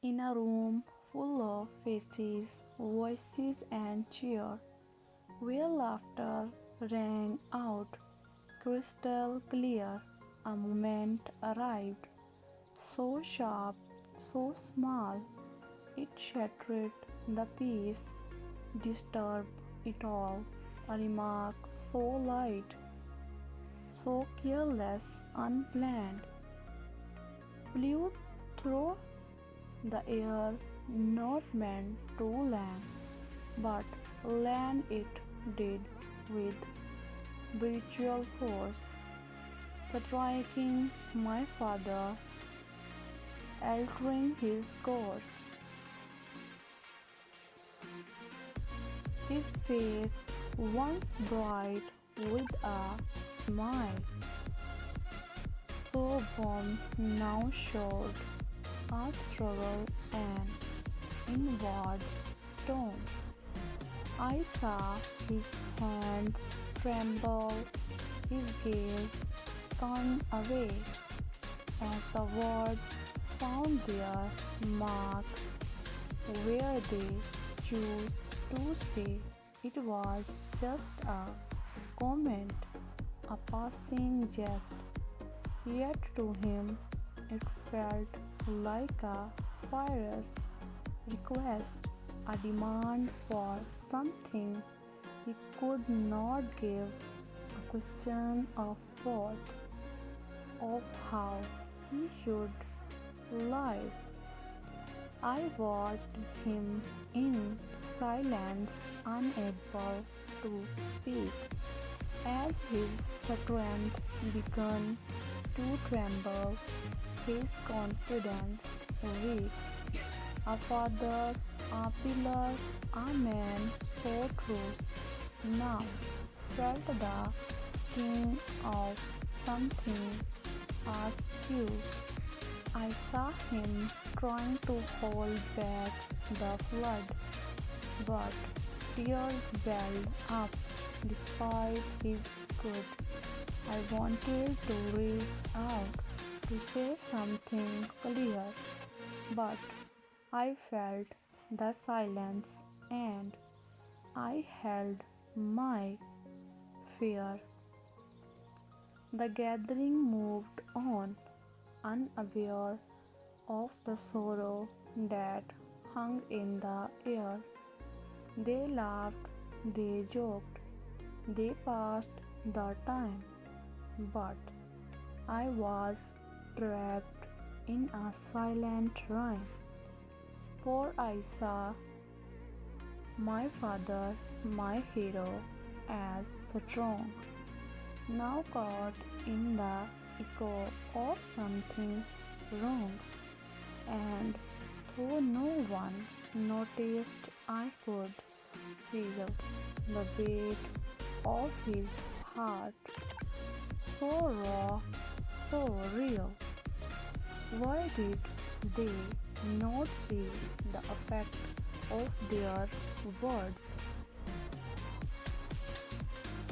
In a room full of faces, voices, and cheer, where laughter rang out crystal clear, a moment arrived, so sharp, so small, it shattered the peace, disturbed it all. A remark so light, so careless, unplanned, flew through the air, not meant to land, but land it did with brutal force, striking my father, altering his course. His face, once bright with a smile, so warm, now showed a struggle and inward storm. I saw his hands tremble, his gaze turn away as the words found their mark where they choose to stay. It was just a comment, a passing jest, yet to him it felt like a fierce request, a demand for something he could not give, a question of worth, of how he should live. I watched him in silence, unable to speak, as his strength began to tremble, his confidence weak. A father, a pillar, a man so true, now felt the sting of something askew. I saw him trying to hold back the flood, but tears welled up despite his good. I wanted to reach out to say something clear, but I felt the silence and I held my fear. The gathering moved on, unaware of the sorrow that hung in the air. They laughed, they joked, they passed the time, but I was trapped in a silent rhyme. For I saw my father, my hero, as strong, now caught in the echo of something wrong, and though no one noticed, I could feel the weight of his heart, so raw, so real. Why did they not see the effect of their words?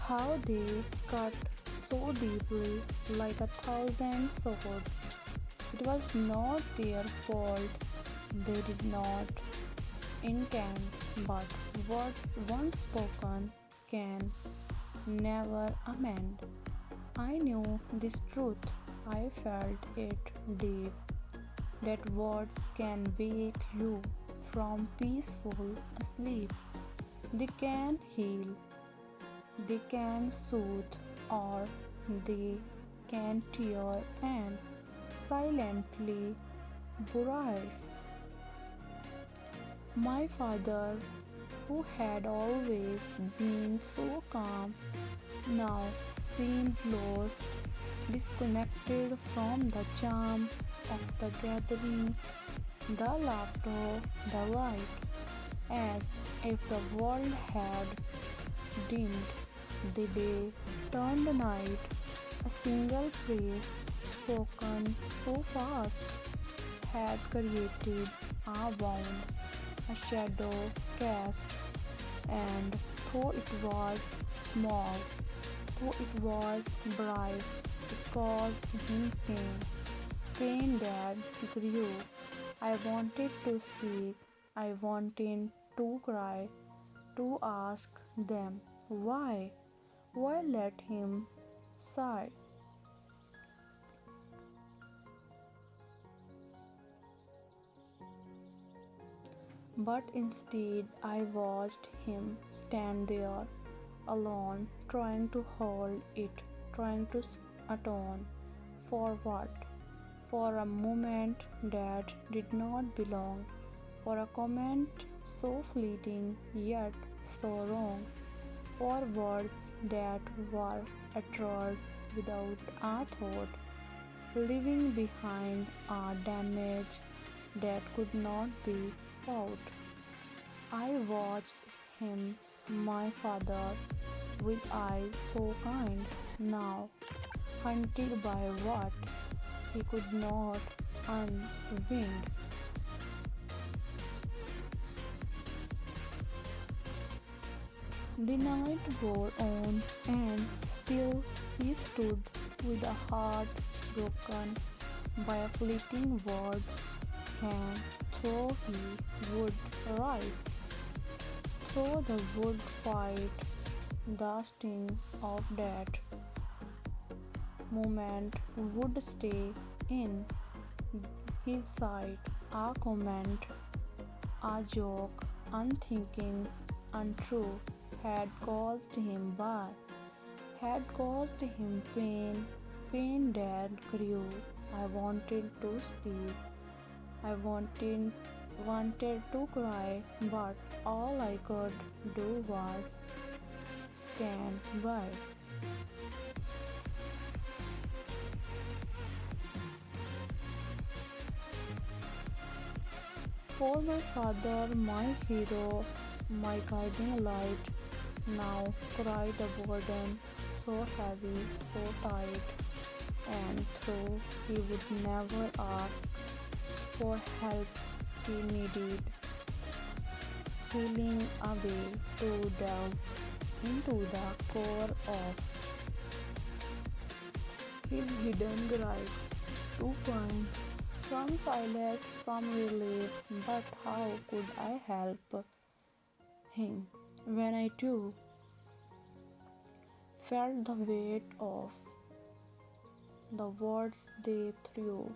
How they cut so deeply like a thousand swords. It was not their fault, they did not intend, but words once spoken can never amend. I knew this truth, I felt it deep, that words can wake you from peaceful sleep. They can heal, they can soothe, or they can tear and silently bruise. My father, who had always been so calm, now seemed lost, disconnected from the charm of the gathering, the laughter, the light, as if the world had dimmed. The day turned night, a single phrase spoken so fast had created a wound, a shadow cast, and though it was small, though it was bright, it caused him pain, pain that grew, I wanted to speak, I wanted to cry, to ask them why. Why let him sigh? But instead, I watched him stand there alone, trying to hold it, trying to atone. For what? For a moment that did not belong, for a comment so fleeting yet so wrong, for words that were uttered without a thought, leaving behind a damage that could not be fought. I watched him, my father, with eyes so kind, now hunted by what he could not unwind. The night wore on, and still he stood with a heart broken by a fleeting word, and though he would rise, through the wood fight, the sting of that moment would stay in his sight. A comment, a joke, unthinking, untrue, had caused him had caused him pain, pain that grew. I wanted to speak, I wanted to cry, but all I could do was stand by. For my father, my hero, my guiding light, now cried a burden so heavy, so tight, and though he would never ask for help, he needed healing a way to delve into the core of his hidden grief, to find some solace, some relief. But how could I help him when I too felt the weight of the words they threw?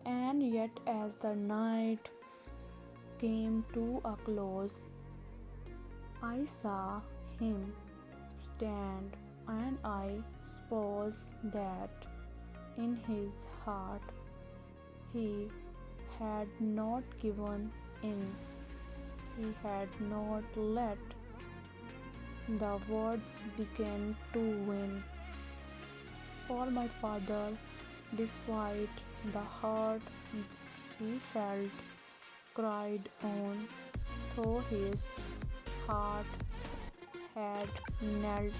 And yet, as the night came to a close, I saw him stand, and I suppose that in his heart he had not given in, he had not let the words begin to win. For my father, despite the hurt he felt, cried on, though his heart had knelt.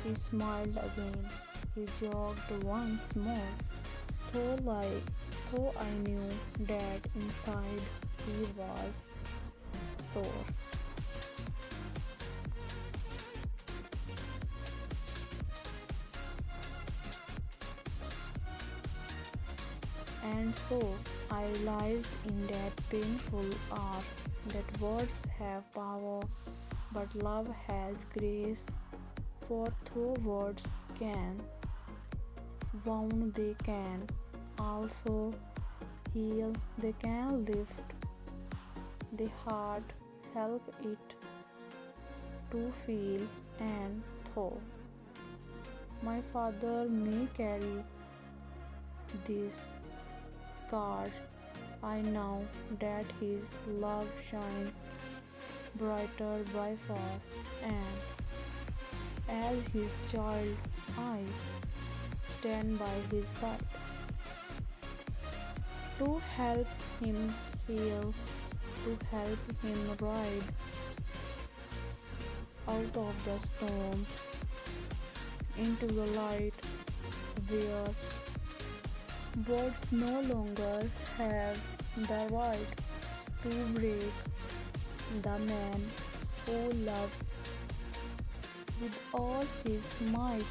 He smiled again, he jogged once more, though I knew that inside he was sore. And so I realized in that painful hour that words have power, but love has grace. For though words can wound, they can also heal, they can lift the heart, help it to feel. And though my father may carry this scar, I know that his love shines brighter by far, and as his child, I stand by his side to help him heal, to help him ride out of the storm into the light where words no longer have the right to break the man who loved with all his might.